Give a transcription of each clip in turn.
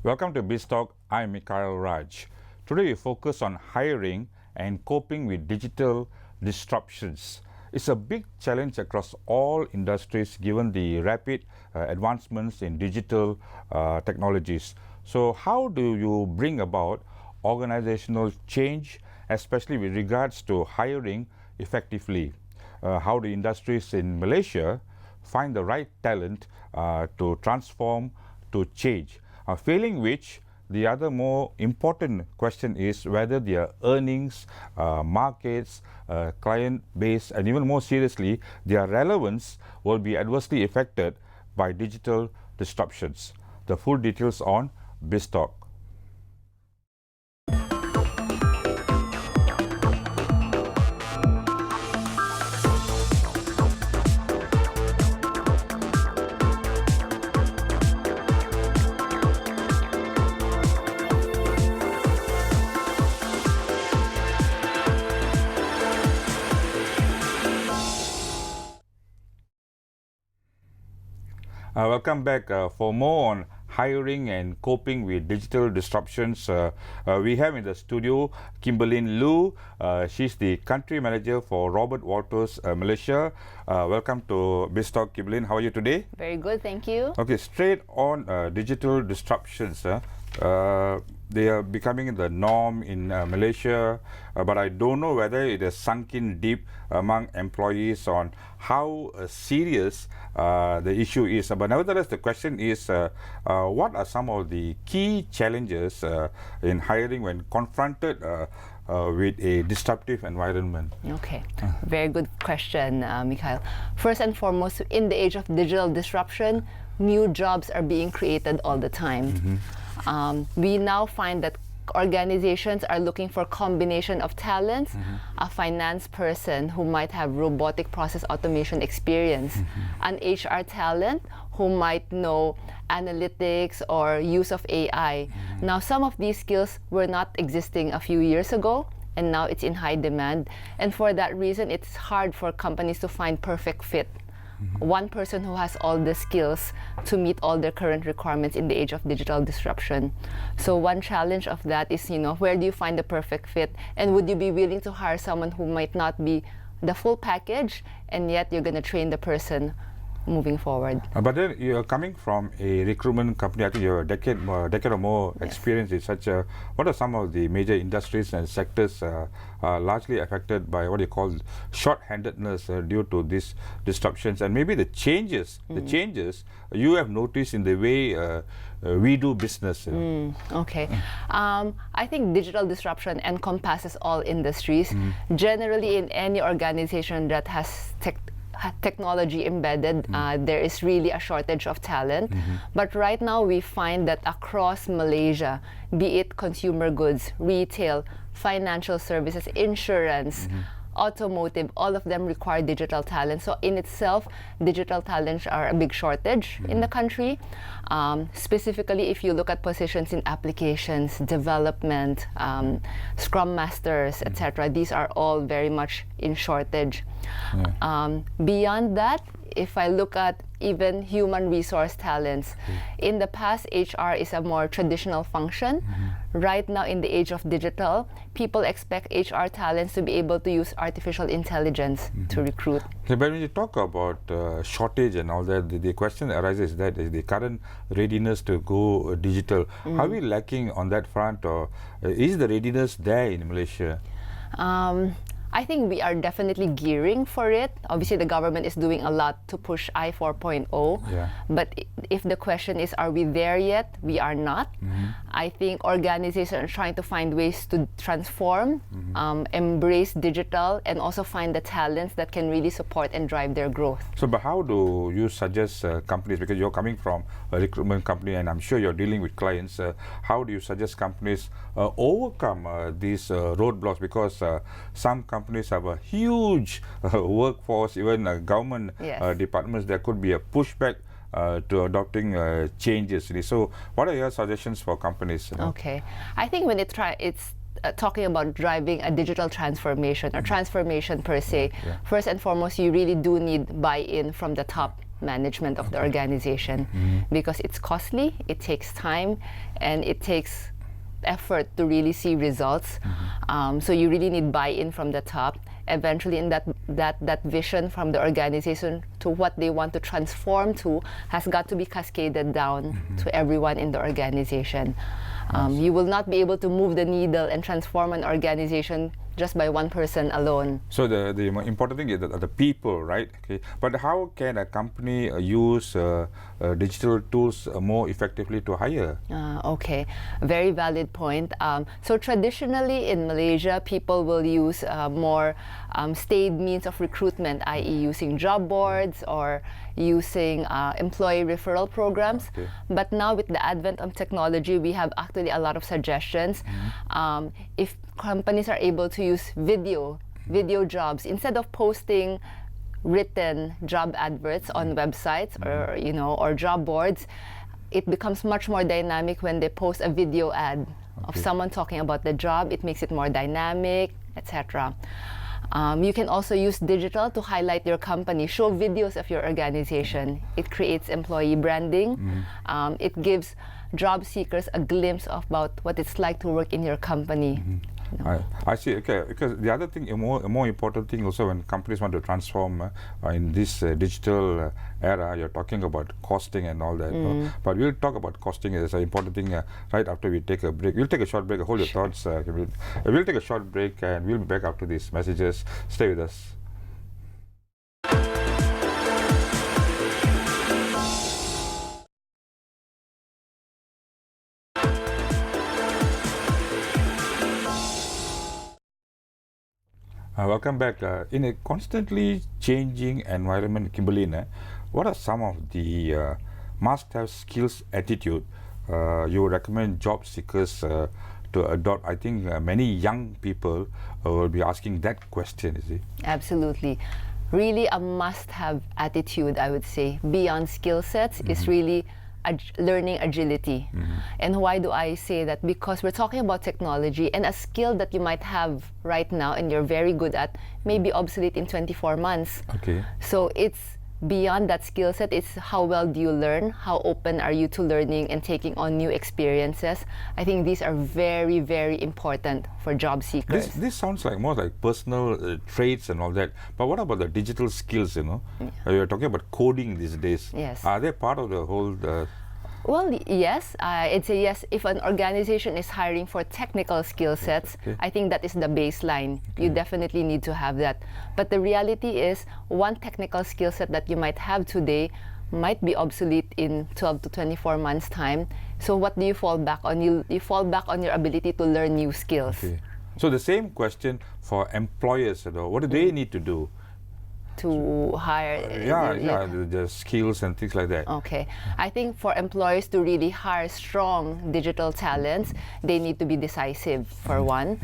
Welcome to BizTalk. I'm Mikhail Raj. Today we focus on hiring and coping with digital disruptions. It's a big challenge across all industries given the rapid advancements in digital technologies. So how do you bring about organizational change, especially with regards to hiring effectively? How do industries in Malaysia find the right talent to transform, to change? Failing which, the other more important question is whether their earnings, markets, client base, and even more seriously, their relevance will be adversely affected by digital disruptions. The full details on BizTalk. Welcome back. For more on hiring and coping with digital disruptions, we have in the studio Kimberlyn Lu. She's the country manager for Robert Walters Malaysia. Welcome to BizTalk, Kimberlyn. How are you today? Very good, thank you. Okay, straight on digital disruptions. They are becoming the norm in Malaysia, but I don't know whether it has sunk in deep among employees on how serious the issue is. But nevertheless, the question is, what are some of the key challenges in hiring when confronted with a disruptive environment? Okay, very good question, Mikhail. First and foremost, in the age of digital disruption, new jobs are being created all the time. We now find that organizations are looking for a combination of talents, a finance person who might have robotic process automation experience, an HR talent who might know analytics or use of AI. Now, some of these skills were not existing a few years ago, and now it's in high demand. And for that reason, it's hard for companies to find perfect fit. One person who has all the skills to meet all their current requirements in the age of digital disruption. So one challenge of that is, where do you find the perfect fit? And would you be willing to hire someone who might not be the full package, and yet you're going to train the person moving forward? But then you're coming from a recruitment company. I think you have a decade or more experience in such a. What are some of the major industries and sectors largely affected by what you call short-handedness due to these disruptions, and maybe the changes you have noticed in the way we do business? Okay. I think digital disruption encompasses all industries. Generally, in any organization that has technology embedded, there is really a shortage of talent. But right now we find that across Malaysia, be it consumer goods, retail, financial services, insurance, automotive, all of them require digital talent. So in itself, digital talents are a big shortage in the country. Specifically, if you look at positions in applications, development, scrum masters, etc., these are all very much in shortage. Beyond that, if I look at even human resource talents, in the past, HR is a more traditional function. Right now, in the age of digital, people expect HR talents to be able to use artificial intelligence to recruit. But when you talk about shortage and all that, the question arises that is the current readiness to go digital. Are we lacking on that front, or is the readiness there in Malaysia? I think we are definitely gearing for it. Obviously, the government is doing a lot to push I 4.0. But if the question is, are we there yet? We are not. I think organizations are trying to find ways to transform, embrace digital, and also find the talents that can really support and drive their growth. So, but how do you suggest companies, because you're coming from a recruitment company and I'm sure you're dealing with clients, how do you suggest companies overcome these roadblocks? Because some companies companies have a huge workforce, even government Yes. departments, there could be a pushback to adopting changes. So, what are your suggestions for companies? Okay, I think when it's talking about driving a digital transformation or transformation per se, first and foremost, you really do need buy-in from the top management of the organization, because it's costly, it takes time, and it takes effort to really see results. So you really need buy-in from the top. Eventually, in that vision from the organization to what they want to transform to has got to be cascaded down to everyone in the organization. You will not be able to move the needle and transform an organization just by one person alone. So the important thing is the people, right? Okay. But how can a company use digital tools more effectively to hire? Okay, very valid point. So traditionally in Malaysia, people will use more staid means of recruitment, i.e. using job boards or using employee referral programs. Okay. But now with the advent of technology, we have actually a lot of suggestions. If companies are able to use video jobs, instead of posting written job adverts on websites or job boards, it becomes much more dynamic when they post a video ad of someone talking about the job. It makes it more dynamic, etc. You can also use digital to highlight your company, show videos of your organization. It creates employee branding. It gives job seekers a glimpse about what it's like to work in your company. I see. Okay, because the other thing, a more important thing also when companies want to transform in this digital era, you're talking about costing and all that. But we'll talk about costing as an important thing right after we take a break. We'll take a short break. Hold your thoughts. We'll take a short break and we'll be back after these messages. Stay with us. Welcome back. In a constantly changing environment, Kimberly, what are some of the must-have skills attitude you would recommend job seekers to adopt? I think many young people will be asking that question, is it? Absolutely. Really a must-have attitude, I would say, beyond skill sets is really learning agility. And why do I say that? Because we're talking about technology, and a skill that you might have right now and you're very good at may be obsolete in 24 months. Okay. So it's beyond that skill set. It's how well do you learn, how open are you to learning and taking on new experiences. I think these are very, very important for job seekers. This sounds like more like personal traits and all that, but what about the digital skills? You're talking about coding these days. Yes. Are they part of the whole Well, yes, it's a yes. If an organization is hiring for technical skill sets, I think that is the baseline. You definitely need to have that. But the reality is, one technical skill set that you might have today might be obsolete in 12 to 24 months' time. So what do you fall back on? You fall back on your ability to learn new skills. Okay. So the same question for employers, what do they need to do to hire? The skills and things like that. Okay. I think for employers to really hire strong digital talents, they need to be decisive, for one.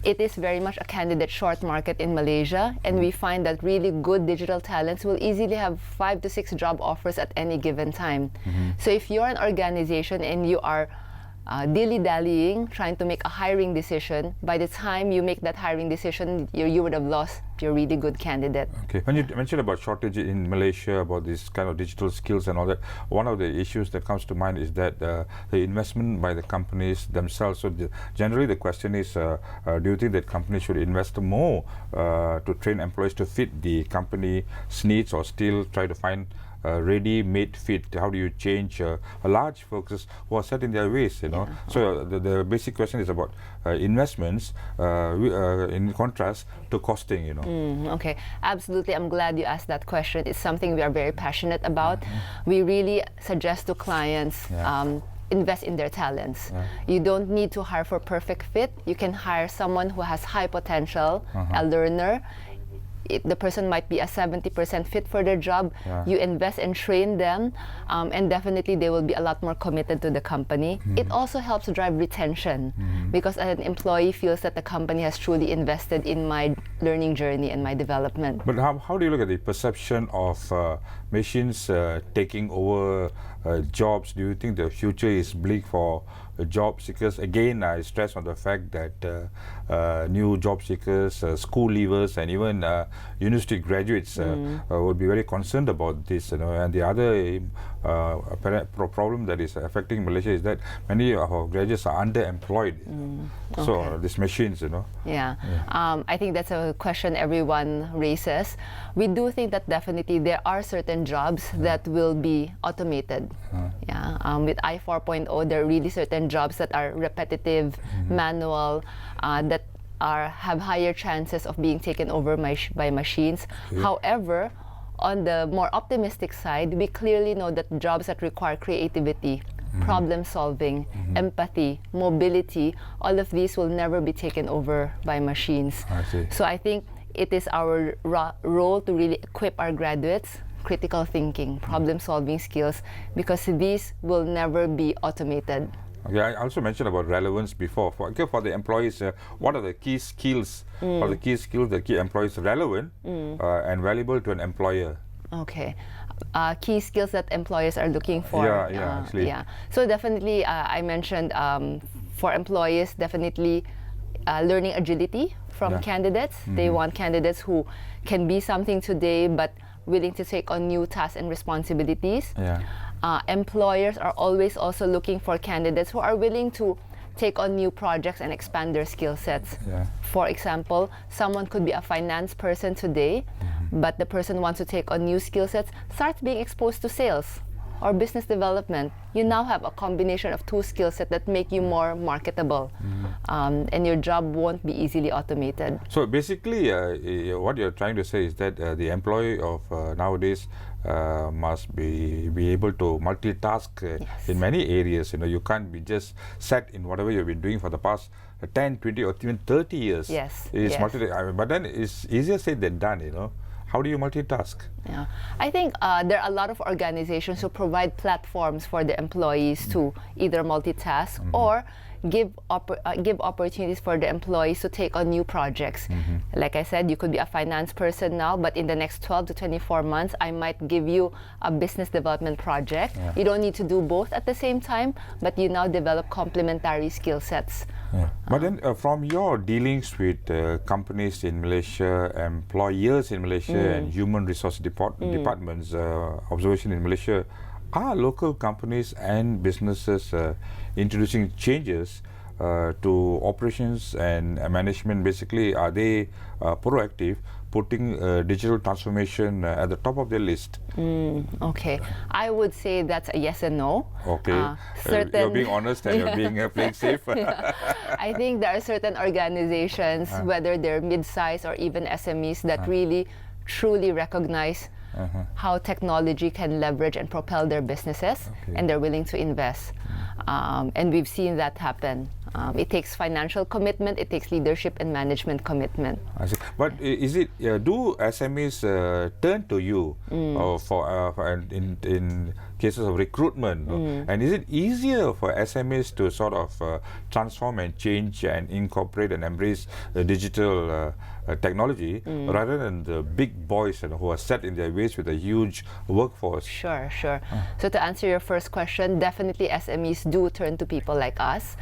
It is very much a candidate short market in Malaysia, and we find that really good digital talents will easily have 5 to 6 job offers at any given time. So if you're an organization and you are dilly-dallying, trying to make a hiring decision, by the time you make that hiring decision, you would have lost your really good candidate. Okay. When you mentioned about shortage in Malaysia, about this kind of digital skills and all that, one of the issues that comes to mind is that the investment by the companies themselves. So generally the question is, do you think that companies should invest more to train employees to fit the company's needs, or still try to find ready-made fit? How do you change a large focus who are set in their ways, So the basic question is about investments in contrast to costing, Okay, absolutely. I'm glad you asked that question. It's something we are very passionate about. We really suggest to clients invest in their talents. You don't need to hire for perfect fit. You can hire someone who has high potential, a learner. the person might be a 70% fit for their job. Yeah. You invest and train them, and definitely they will be a lot more committed to the company. It also helps drive retention because an employee feels that the company has truly invested in my learning journey and my development. But how do you look at the perception of machines taking over jobs? Do you think the future is bleak for job seekers? Again, I stress on the fact that new job seekers, school leavers, and even university graduates would be very concerned about this. And the other problem that is affecting Malaysia is that many of our graduates are underemployed. So these machines, Yeah. I think that's a question everyone raises. We do think that definitely there are certain jobs that will be automated. With I 4.0, there are really certain jobs that are repetitive, manual, that have higher chances of being taken over by machines. However, on the more optimistic side, we clearly know that jobs that require creativity, problem solving, empathy, mobility, all of these will never be taken over by machines. I see. So I think it is our role to really equip our graduates critical thinking, problem solving skills, because these will never be automated. Okay, I also mentioned about relevance before. For the employees, what are the key skills or the key skills that keep employees relevant and valuable to an employer? Okay. Key skills that employers are looking for. Actually. So definitely, I mentioned for employees, definitely learning agility from candidates. They want candidates who can be something today, but willing to take on new tasks and responsibilities. Employers are always also looking for candidates who are willing to take on new projects and expand their skill sets. For example, someone could be a finance person today, but the person wants to take on new skill sets, starts being exposed to sales or business development. You now have a combination of two skill sets that make you more marketable, and your job won't be easily automated. So basically, what you're trying to say is that the employee of nowadays must be able to multitask in many areas. You can't be just set in whatever you've been doing for the past 10, 20, or even 30 years. But then it's easier said than done. How do you multitask? I think there are a lot of organizations who provide platforms for the employees to either multitask or give opportunities for the employees to take on new projects. Like I said, you could be a finance person now, but in the next 12 to 24 months, I might give you a business development project. You don't need to do both at the same time, but you now develop complementary skill sets. But then from your dealings with companies in Malaysia, employers in Malaysia, and human resource departments, observation in Malaysia, are local companies and businesses introducing changes to operations and management? Basically, are they proactive, putting digital transformation at the top of their list? Okay, I would say that's a yes and no. Okay, you're being honest and you're being playing safe. I think there are certain organizations, whether they're mid-sized or even SMEs, that really truly recognize how technology can leverage and propel their businesses, and they're willing to invest. And we've seen that happen. It takes financial commitment, it takes leadership and management commitment. I see. But is it, do SMEs turn to you in cases of recruitment? And is it easier for SMEs to sort of transform and change and incorporate and embrace digital technology rather than the big boys who are set in their ways with a huge workforce? Sure. So to answer your first question, definitely SMEs do turn to people like us.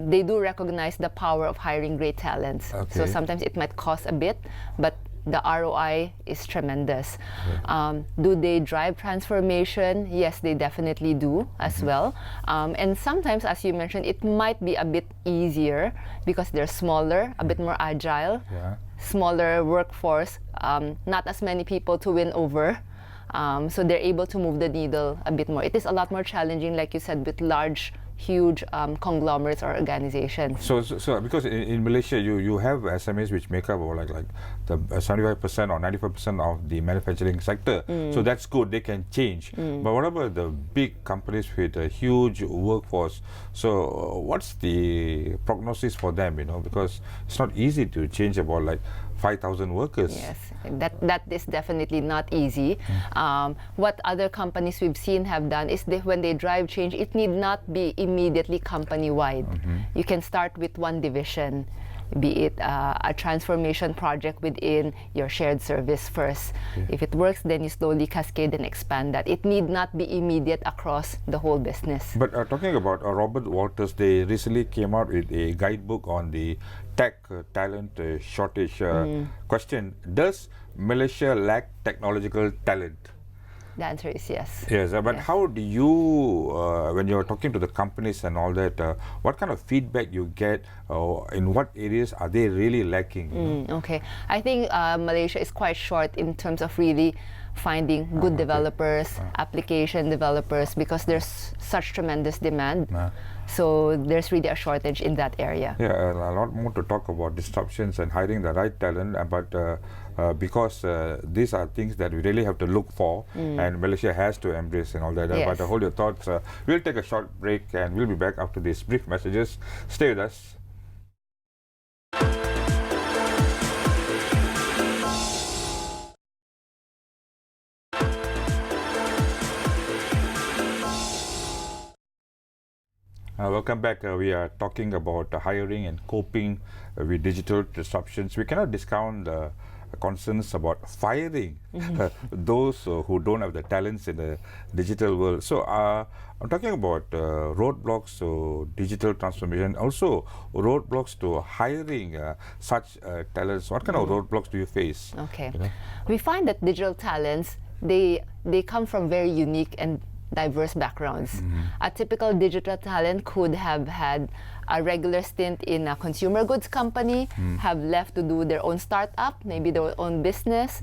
They do recognize the power of hiring great talents. So sometimes it might cost a bit, but the ROI is tremendous. Do they drive transformation? Yes, they definitely do as well. And sometimes, as you mentioned, it might be a bit easier because they're smaller, a bit more agile, smaller workforce, not as many people to win over. So they're able to move the needle a bit more. It is a lot more challenging, like you said, with huge conglomerates or organizations. So because in Malaysia you have SMEs which make up like the 75% or 95% of the manufacturing sector. So that's good, they can change. But what about the big companies with a huge workforce? So what's the prognosis for them? Because it's not easy to change about like 5,000 workers. Yes, that is definitely not easy. What other companies we've seen have done is when they drive change, it need not be immediately company-wide. You can start with one division, be it a transformation project within your shared service first. If it works, then you slowly cascade and expand that. It need not be immediate across the whole business. But talking about Robert Walters, they recently came out with a guidebook on the tech talent shortage. Question: does Malaysia lack technological talent? The answer is yes. Yes, but Yes. how do you, when you're talking to the companies and all that, what kind of feedback you get? In what areas are they really lacking? Okay, I think Malaysia is quite short in terms of really finding good developers, application developers, because there's such tremendous demand. So there's really a shortage in that area. Yeah, a lot more to talk about disruptions and hiring the right talent, but because these are things that we really have to look for, and Malaysia has to embrace and all that. Yes. But hold your thoughts. We'll take a short break and we'll be back after these brief messages. Stay with us. Welcome back. We are talking about hiring and coping with digital disruptions. We cannot discount the concerns about firing those who don't have the talents in the digital world. So I'm talking about roadblocks to digital transformation, also roadblocks to hiring such talents. What kind of roadblocks do you face? Okay, You know? we find that digital talents, they come from very unique and diverse backgrounds. A typical digital talent could have had a regular stint in a consumer goods company, have left to do their own startup, maybe their own business,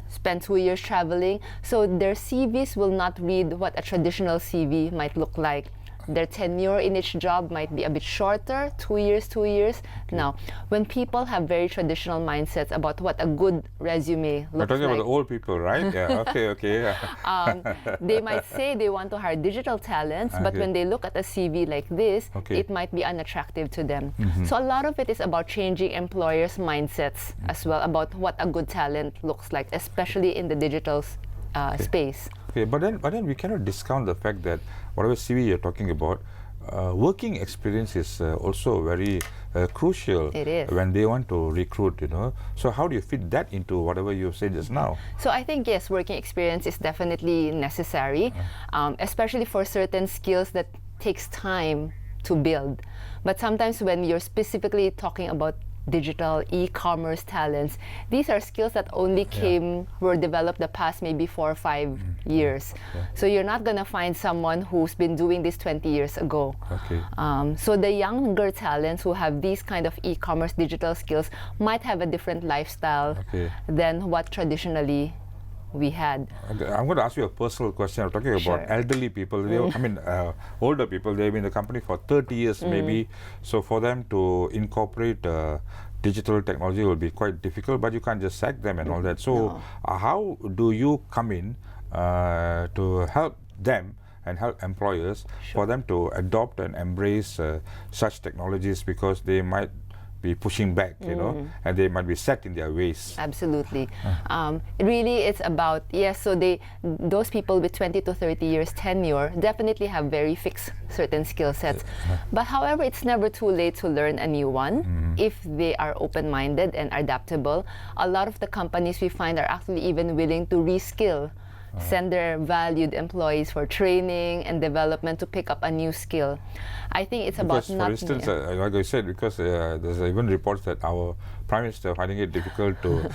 spend 2 years traveling. So their CVs will not read what a traditional CV might look like. Their tenure in each job might be a bit shorter, 2 years, 2 years. Now, when people have very traditional mindsets about what a good resume We're looks talking like, about the old people, right? Yeah. Okay. they might say they want to hire digital talents, but Okay. when they look at a CV like this, Okay. it might be unattractive to them. So a lot of it is about changing employers' mindsets as well about what a good talent looks like, especially in the digital space. Okay, but then we cannot discount the fact that whatever CV you're talking about, working experience is also very crucial. It is. When they want to recruit, you know. So how do you fit that into whatever you said just now? So I think, yes, working experience is definitely necessary, especially for certain skills that takes time to build. But sometimes when you're specifically talking about digital e-commerce talents, these are skills that only were developed the past maybe 4 or 5 years. So you're not gonna find someone who's been doing this 20 years ago. Okay. So the younger talents who have these kind of e-commerce digital skills might have a different lifestyle than what traditionally we had. Okay, I'm going to ask you a personal question. I'm talking about Sure. elderly people. Older people. They've been in the company for 30 years maybe. So for them to incorporate digital technology will be quite difficult. But you can't just sack them and all that. So how do you come in to help them and help employers for them to adopt and embrace such technologies, because they might be pushing back, you know, and they might be set in their ways. Absolutely. Really, it's about, yes, so those people with 20 to 30 years tenure definitely have very fixed certain skill sets. But however, it's never too late to learn a new one if they are open-minded and adaptable. A lot of the companies we find are actually even willing to reskill, send their valued employees for training and development to pick up a new skill. I think it's about For instance, like I said, because there's even reports that our Prime Minister finding it difficult to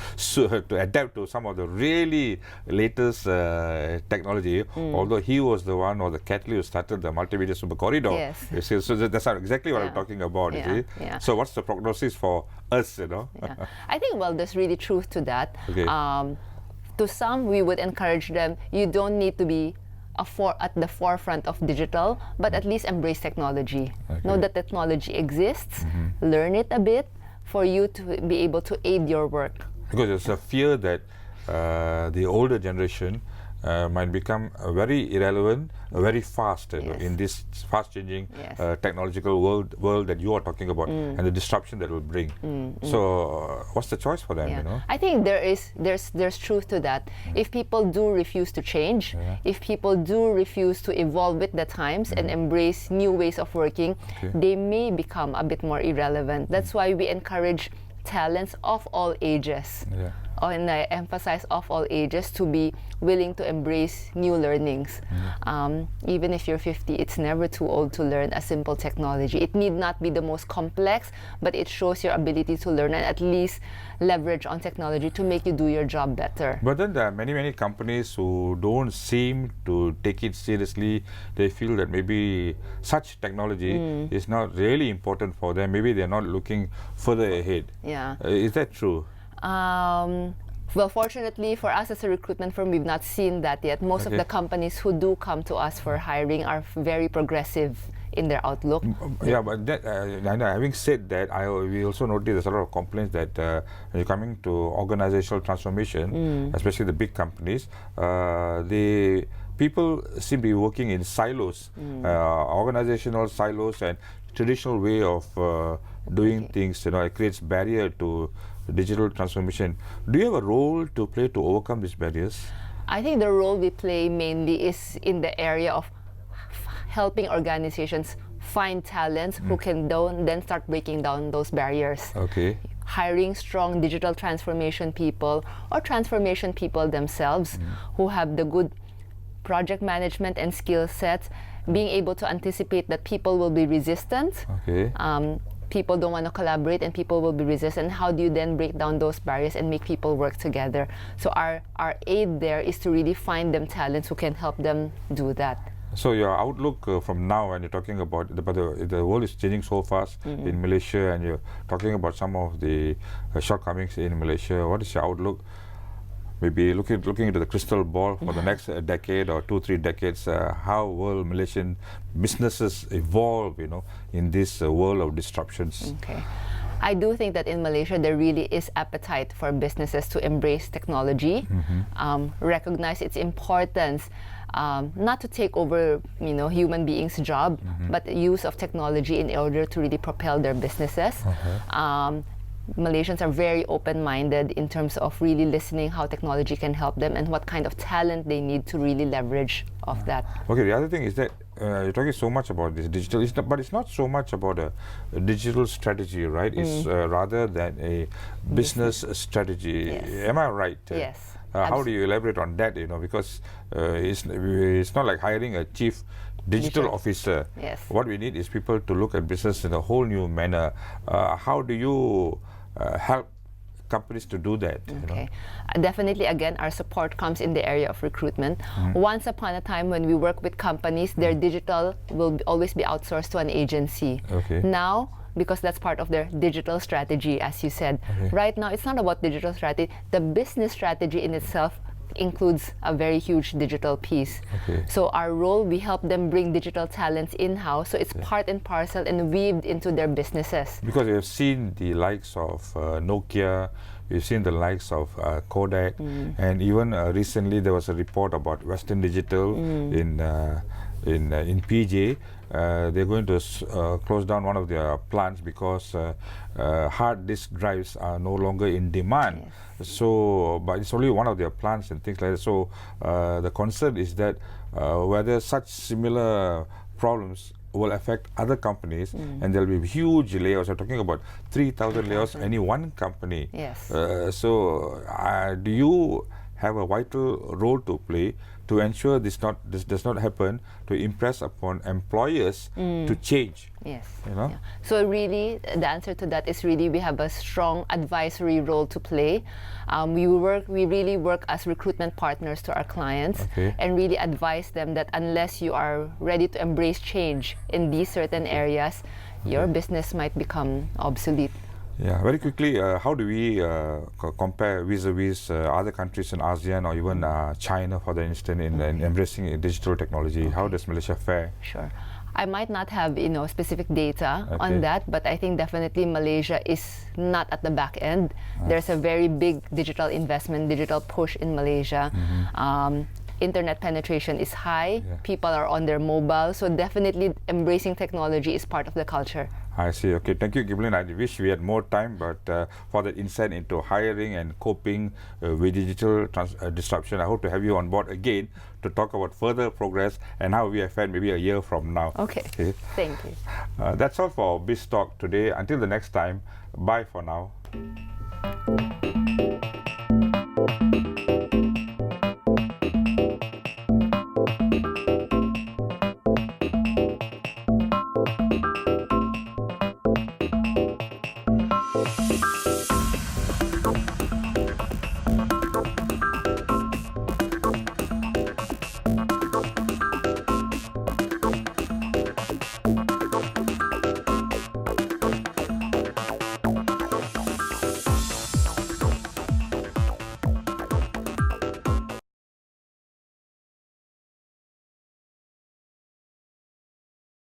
to adapt to some of the really latest technology, although he was the one or the catalyst who started the multimedia super corridor. Yes. You see, so that's exactly what I'm talking about. You see? Yeah. So what's the prognosis for us, you know? I think, well, there's really truth to that. Okay. To some, we would encourage them, you don't need to be at the forefront of digital, but at least embrace technology. Know that technology exists, learn it a bit for you to be able to aid your work. Because there's a fear that the older generation might become very irrelevant very fast Yes. in this fast-changing Yes. technological world that you are talking about, and the disruption that will bring. So, what's the choice for them? Yeah. You know? I think there's truth to that. If people do refuse to change, if people do refuse to evolve with the times and embrace new ways of working, they may become a bit more irrelevant. That's why we encourage talents of all ages. Yeah. And I emphasize of all ages to be willing to embrace new learnings. Even if you're 50, it's never too old to learn a simple technology. It need not be the most complex, but it shows your ability to learn and at least leverage on technology to make you do your job better. But then there are many companies who don't seem to take it seriously. They feel that maybe such technology is not really important for them. Maybe they're not looking further ahead. Yeah. Is that true? Well, fortunately for us as a recruitment firm, we've not seen that yet. Most of the companies who do come to us for hiring are very progressive in their outlook. Yeah, but that, having said that, we also noticed there's a lot of complaints that when you're coming to organizational transformation, especially the big companies, people seem to be working in silos, organizational silos and traditional way of doing things. You know, it creates barrier to digital transformation. Do you have a role to play to overcome these barriers? I think the role we play mainly is in the area of helping organizations find talents who can then start breaking down those barriers. Okay. Hiring strong digital transformation people or transformation people themselves who have the good project management and skill sets, being able to anticipate that people will be resistant. Okay. People don't want to collaborate and people will be resistant. How do you then break down those barriers and make people work together? So our aid there is to really find them talents who can help them do that. So your outlook from now, when you're talking about the world is changing so fast in Malaysia, and you're talking about some of the shortcomings in Malaysia, what is your outlook? Maybe looking into the crystal ball for the next decade or 2-3 decades, how will Malaysian businesses evolve, you know, in this world of disruptions? Okay. I do think that in Malaysia there really is appetite for businesses to embrace technology, recognize its importance, not to take over, you know, human beings' job, but the use of technology in order to really propel their businesses. Malaysians are very open-minded in terms of really listening how technology can help them and what kind of talent they need to really leverage of that. Okay, the other thing is that you're talking so much about this digital, but it's not so much about a digital strategy, right? It's rather than a business strategy. Yes. Am I right? Yes. How do you elaborate on that? You know, because it's not like hiring a chief digital officer. Yes. What we need is people to look at business in a whole new manner. How do you help companies to do that? Okay. Definitely, again, our support comes in the area of recruitment. Once upon a time, when we work with companies, their digital will always be outsourced to an agency. Okay. Now, because that's part of their digital strategy, as you said. Right now, it's not about digital strategy. The business strategy in itself includes a very huge digital piece. Okay. So our role, we help them bring digital talents in-house, so it's part and parcel and weaved into their businesses. Because we have seen the likes of Nokia, we've seen the likes of Kodak, and even recently there was a report about Western Digital in PJ. They're going to close down one of their plants because hard disk drives are no longer in demand. So, but it's only one of their plants and things like that. So, the concern is that whether such similar problems will affect other companies, and there'll be huge layoffs. We're talking about 3,000 layoffs any one company. Yes. So, do you have a vital role to play to ensure this does not happen, to impress upon employers to change? Yes. You know? Yeah. So really, the answer to that is really we have a strong advisory role to play. We really work as recruitment partners to our clients and really advise them that unless you are ready to embrace change in these certain areas, your business might become obsolete. Yeah, very quickly, how do we compare vis-a-vis other countries in ASEAN or even China, for the instance, in embracing digital technology? How does Malaysia fare? Sure. I might not have, you know, specific data on that, but I think definitely Malaysia is not at the back end. There's a very big digital investment, digital push in Malaysia. internet penetration is high. Yeah. People are on their mobile, so definitely embracing technology is part of the culture. I see. Okay, thank you, Giblin. I wish we had more time, but for that insight into hiring and coping with digital disruption, I hope to have you on board again to talk about further progress and how we have fared maybe a year from now. Okay. Thank you. That's all for Biz Talk today. Until the next time, bye for now.